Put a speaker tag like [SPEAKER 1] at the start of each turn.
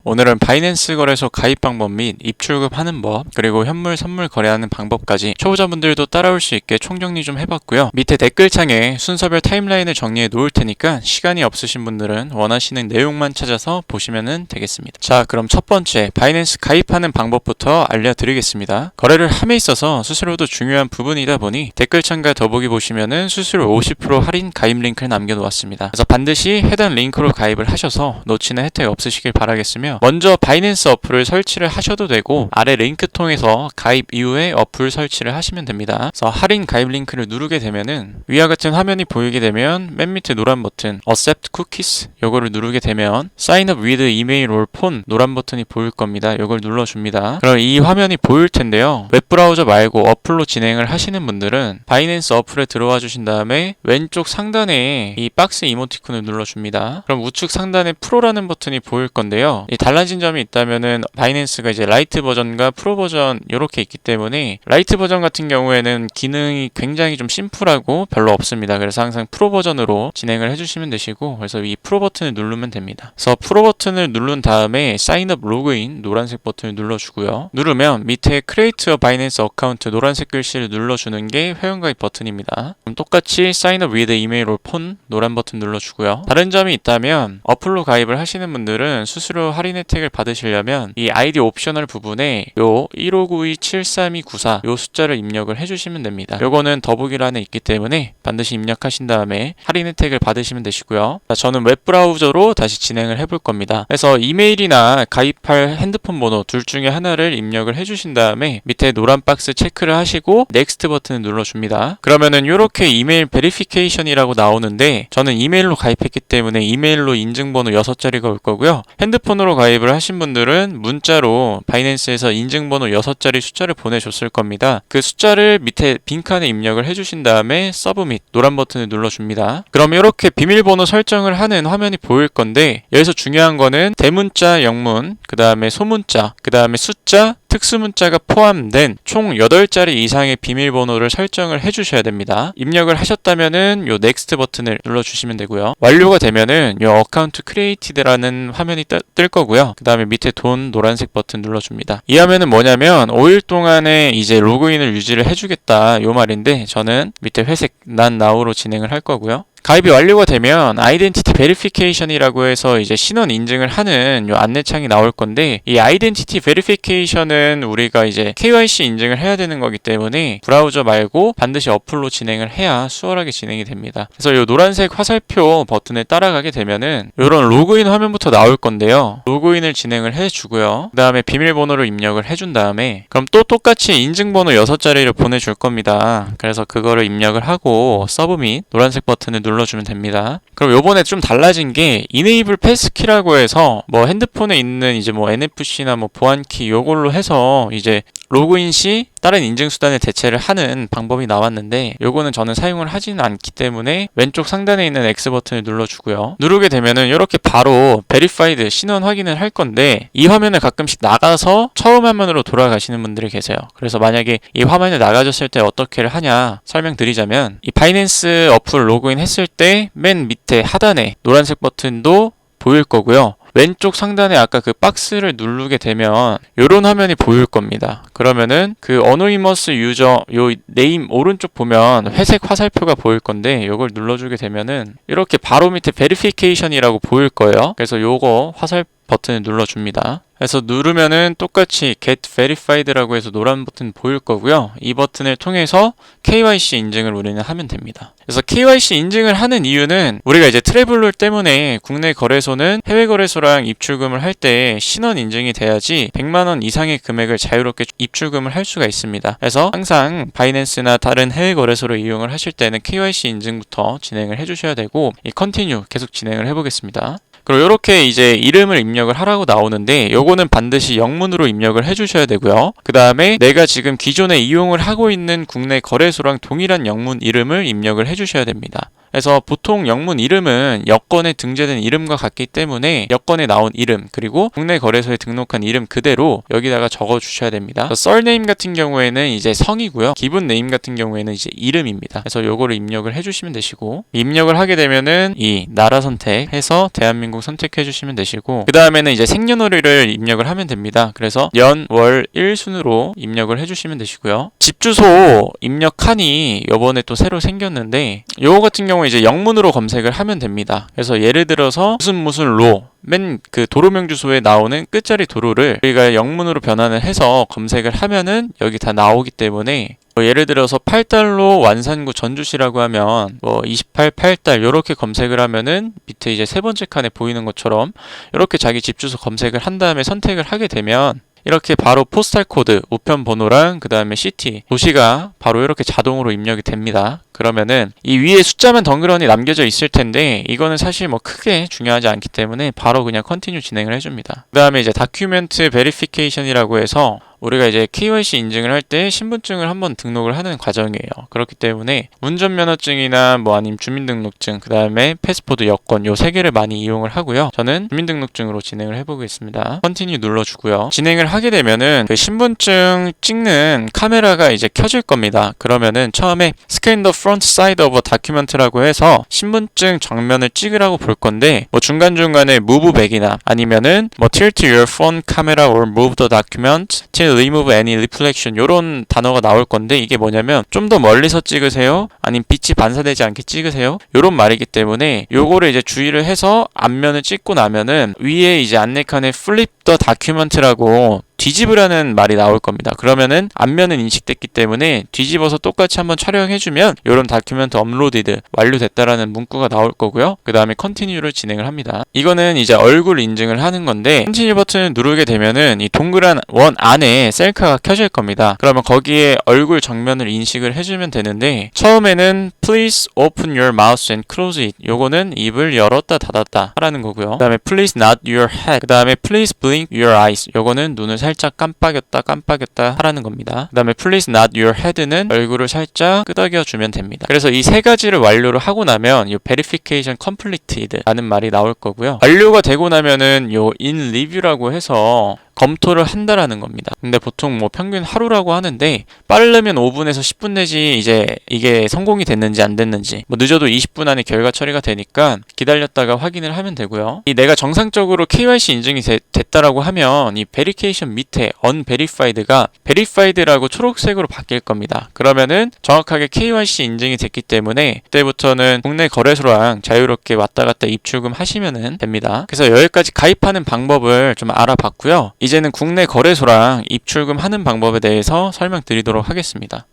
[SPEAKER 1] 오늘은 바이낸스 거래소 가입 방법 및 입출금하는 법, 그리고 현물 선물 거래하는 방법까지 초보자분들도 따라올 수 있게 총정리 좀 해봤고요. 밑에 댓글창에 순서별 타임라인을 정리해 놓을 테니까 시간이 없으신 분들은 원하시는 내용만 찾아서 보시면 되겠습니다. 자, 그럼 첫 번째 바이낸스 가입하는 방법부터 알려드리겠습니다. 거래를 함에 있어서 수수료도 중요한 부분이다 보니 댓글창과 더보기 보시면은 수수료 50% 할인 가입 링크를 남겨놓았습니다. 그래서 반드시 해당 링크로 가입을 하셔서 놓치는 혜택 없으시길 바라겠으며, 먼저 바이낸스 어플을 설치를 하셔도 되고 아래 링크 통해서 가입 이후에 어플 설치를 하시면 됩니다. 그래서 할인 가입 링크를 누르게 되면은 위와 같은 화면이 보이게 되면 맨 밑에 노란 버튼 Accept Cookies 요거를 누르게 되면 Sign up with email or phone 노란 버튼이 보일 겁니다. 요걸 눌러줍니다. 그럼 이 화면이 보일 텐데요. 웹브라우저 말고 어플로 진행을 하시는 분들은 바이낸스 어플에 들어와 주신 다음에 왼쪽 상단에 이 박스 이모티콘을 눌러줍니다. 그럼 우측 상단에 프로라는 버튼이 보일 건데요. 달라진 점이 있다면은 바이낸스가 이제 라이트 버전과 프로 버전 이렇게 있기 때문에 라이트 버전 같은 경우에는 기능이 굉장히 좀 심플하고 별로 없습니다. 그래서 항상 프로 버전으로 진행을 해주시면 되시고, 그래서 이 프로 버튼을 누르면 됩니다. 그래서 프로 버튼을 누른 다음에 사인업 로그인 노란색 버튼을 눌러주고요. 누르면 밑에 크리에이트 어 바이낸스 어카운트 노란색 글씨를 눌러주는 게 회원가입 버튼입니다. 그럼 똑같이 사인업 위드 이메일 올 폰 노란 버튼 눌러주고요. 다른 점이 있다면 어플로 가입을 하시는 분들은 수수료 할인 혜택을 받으시려면 이 아이디 옵셔널 부분에 요 1592-73294 요 숫자를 입력을 해주시면 됩니다. 요거는 더보기란에 있기 때문에 반드시 입력하신 다음에 할인 혜택을 받으시면 되시고요. 자, 저는 웹브라우저로 다시 진행을 해볼 겁니다. 그래서 이메일이나 가입할 핸드폰 번호 둘 중에 하나를 입력을 해주신 다음에 밑에 노란 박스 체크를 하시고 넥스트 버튼을 눌러줍니다. 그러면은 요렇게 이메일 베리피케이션이라고 나오는데, 저는 이메일로 가입했기 때문에 이메일로 인증번호 6자리가 올 거고요. 핸드폰으로 가입을 하신 분들은 문자로 바이낸스에서 인증번호 6자리 숫자를 보내줬을 겁니다. 그 숫자를 밑에 빈칸에 입력을 해주신 다음에 서브밋 노란 버튼을 눌러줍니다. 그럼 이렇게 비밀번호 설정을 하는 화면이 보일 건데, 여기서 중요한 거는 대문자, 영문, 그 다음에 소문자, 그 다음에 숫자, 특수문자가 포함된 총 8자리 이상의 비밀번호를 설정을 해주셔야 됩니다. 입력을 하셨다면은 요 넥스트 버튼을 눌러주시면 되고요. 완료가 되면은 요 어카운트 크리에이티드라는 화면이 뜰 거고요. 그 다음에 밑에 돈 노란색 버튼 눌러줍니다. 이 화면은 뭐냐면 5일 동안에 이제 로그인을 유지를 해주겠다 요 말인데, 저는 밑에 회색 난 나우로 진행을 할 거고요. 가입이 완료가 되면 아이덴티티 베리피케이션이라고 해서 이제 신원 인증을 하는 요 안내창이 나올 건데, 이 아이덴티티 베리피케이션은 우리가 이제 KYC 인증을 해야 되는 거기 때문에 브라우저 말고 반드시 어플로 진행을 해야 수월하게 진행이 됩니다. 그래서 요 노란색 화살표 버튼을 따라가게 되면은 요런 로그인 화면부터 나올 건데요. 로그인을 진행을 해주고요. 그 다음에 비밀번호를 입력을 해준 다음에 그럼 또 똑같이 인증번호 6자리를 보내줄 겁니다. 그래서 그거를 입력을 하고 서브밋 노란색 버튼을 눌러주면 됩니다. 그럼 요번에 좀 달라진 게 Enable Passkey라고 해서 뭐 핸드폰에 있는 이제 뭐 NFC나 뭐 보안키 요걸로 해서 이제 로그인 시 다른 인증수단을 대체를 하는 방법이 나왔는데, 요거는 저는 사용을 하지는 않기 때문에 왼쪽 상단에 있는 X 버튼을 눌러주고요. 누르게 되면은 이렇게 바로 Verified 신원 확인을 할 건데, 이 화면을 가끔씩 나가서 처음 화면으로 돌아가시는 분들이 계세요. 그래서 만약에 이 화면에 나가졌을 때 어떻게를 하냐 설명드리자면, 이 바이낸스 어플 로그인 했을 때 맨 밑에 하단에 노란색 버튼도 보일 거고요. 왼쪽 상단에 아까 그 박스를 누르게 되면 요런 화면이 보일 겁니다. 그러면은 그 어노니머스 유저 요 네임 오른쪽 보면 회색 화살표가 보일 건데, 요걸 눌러주게 되면은 이렇게 바로 밑에 베리피케이션이라고 보일 거예요. 그래서 요거 화살 버튼을 눌러줍니다. 그래서 누르면은 똑같이 Get Verified라고 해서 노란 버튼 보일 거고요. 이 버튼을 통해서 KYC 인증을 우리는 하면 됩니다. 그래서 KYC 인증을 하는 이유는 우리가 이제 트래블룰 때문에 국내 거래소는 해외 거래소랑 입출금을 할 때 신원 인증이 돼야지 100만원 이상의 금액을 자유롭게 입출금을 할 수가 있습니다. 그래서 항상 바이낸스나 다른 해외 거래소를 이용을 하실 때는 KYC 인증부터 진행을 해주셔야 되고, 이 컨티뉴 계속 진행을 해보겠습니다. 그리고 이렇게 이제 이름을 입력을 하라고 나오는데, 요거는 반드시 영문으로 입력을 해주셔야 되고요. 그 다음에 내가 지금 기존에 이용을 하고 있는 국내 거래소랑 동일한 영문 이름을 입력을 해주셔야 됩니다. 그래서 보통 영문 이름은 여권에 등재된 이름과 같기 때문에 여권에 나온 이름 그리고 국내 거래소에 등록한 이름 그대로 여기다가 적어 주셔야 됩니다. surname 같은 경우에는 이제 성이고요. 기본 네임 같은 경우에는 이제 이름입니다. 그래서 요거를 입력을 해주시면 되시고, 입력을 하게 되면은 이 나라 선택해서 대한민국 선택해 주시면 되시고, 그 다음에는 이제 생년월일을 입력을 하면 됩니다. 그래서 연, 월, 일 순으로 입력을 해주시면 되시고요. 집 주소 입력 칸이 요번에 또 새로 생겼는데 요거 같은 경우 이제 영문으로 검색을 하면 됩니다. 그래서 예를 들어서 무슨 로 맨 그 도로명 주소에 나오는 끝자리 도로를 우리가 영문으로 변환을 해서 검색을 하면은 여기 다 나오기 때문에 예를 들어서 8달로 완산구 전주시라고 하면 28 8달 요렇게 검색을 하면은 밑에 이제 세 번째 칸에 보이는 것처럼 이렇게 자기 집 주소 검색을 한 다음에 선택을 하게 되면 이렇게 바로 포스탈 코드, 우편 번호랑 그 다음에 시티, 도시가 바로 이렇게 자동으로 입력이 됩니다. 그러면은 이 위에 숫자만 덩그러니 남겨져 있을 텐데 이거는 사실 뭐 크게 중요하지 않기 때문에 바로 그냥 컨티뉴 진행을 해줍니다. 그 다음에 이제 다큐멘트 베리피케이션이라고 해서 우리가 이제 KYC 인증을 할 때 신분증을 한번 등록을 하는 과정이에요. 그렇기 때문에 운전면허증이나 뭐 아니면 주민등록증, 그 다음에 패스포드, 여권 요 세 개를 많이 이용을 하고요. 저는 주민등록증으로 진행을 해보겠습니다. 컨티뉴 눌러주고요. 진행을 하게 되면은 그 신분증 찍는 카메라가 이제 켜질 겁니다. 그러면은 처음에 Scan the front side of a document라고 해서 신분증 정면을 찍으라고 볼 건데 뭐 중간중간에 move back이나 아니면은 뭐 tilt your phone camera or move the document till remove any reflection 요런 단어가 나올 건데 이게 뭐냐면 좀 더 멀리서 찍으세요 아니면 빛이 반사되지 않게 찍으세요 요런 말이기 때문에 요거를 이제 주의를 해서 앞면을 찍고 나면은 위에 이제 안내칸에 flip the document라고 뒤집으라는 말이 나올 겁니다. 그러면은 앞면은 인식됐기 때문에 뒤집어서 똑같이 한번 촬영해주면 이런 다큐멘트 업로디드 완료됐다라는 문구가 나올 거고요. 그 다음에 컨티뉴를 진행을 합니다. 이거는 이제 얼굴 인증을 하는 건데 컨티뉴 버튼을 누르게 되면은 이 동그란 원 안에 셀카가 켜질 겁니다. 그러면 거기에 얼굴 정면을 인식을 해주면 되는데 처음에는 Please open your mouth and close it 요거는 입을 열었다 닫았다 하라는 거고요. 그 다음에 Please nod your head 그 다음에 Please blink your eyes 요거는 눈을 살짝 깜빡였다 하라는 겁니다. 그 다음에 Please nod your head는 얼굴을 살짝 끄덕여 주면 됩니다. 그래서 이 세 가지를 완료를 하고 나면 이 Verification completed 라는 말이 나올 거고요. 완료가 되고 나면은 요 in review라고 해서 검토를 한다라는 겁니다. 근데 보통 뭐 평균 하루라고 하는데 빠르면 5분에서 10분 내지 이제 이게 성공이 됐는지 안 됐는지 뭐 늦어도 20분 안에 결과 처리가 되니까 기다렸다가 확인을 하면 되고요. 이 내가 정상적으로 KYC 인증이 됐다라고 하면 이 베리케이션 밑에 unverified가 verified라고 초록색으로 바뀔 겁니다. 그러면은 정확하게 KYC 인증이 됐기 때문에 그때부터는 국내 거래소랑 자유롭게 왔다 갔다 입출금 하시면 됩니다. 그래서 여기까지 가입하는 방법을 좀 알아봤고요. 이제는 국내 거래소랑 입출금 하는 방법에 대해서 설명드리도록 하겠습니다.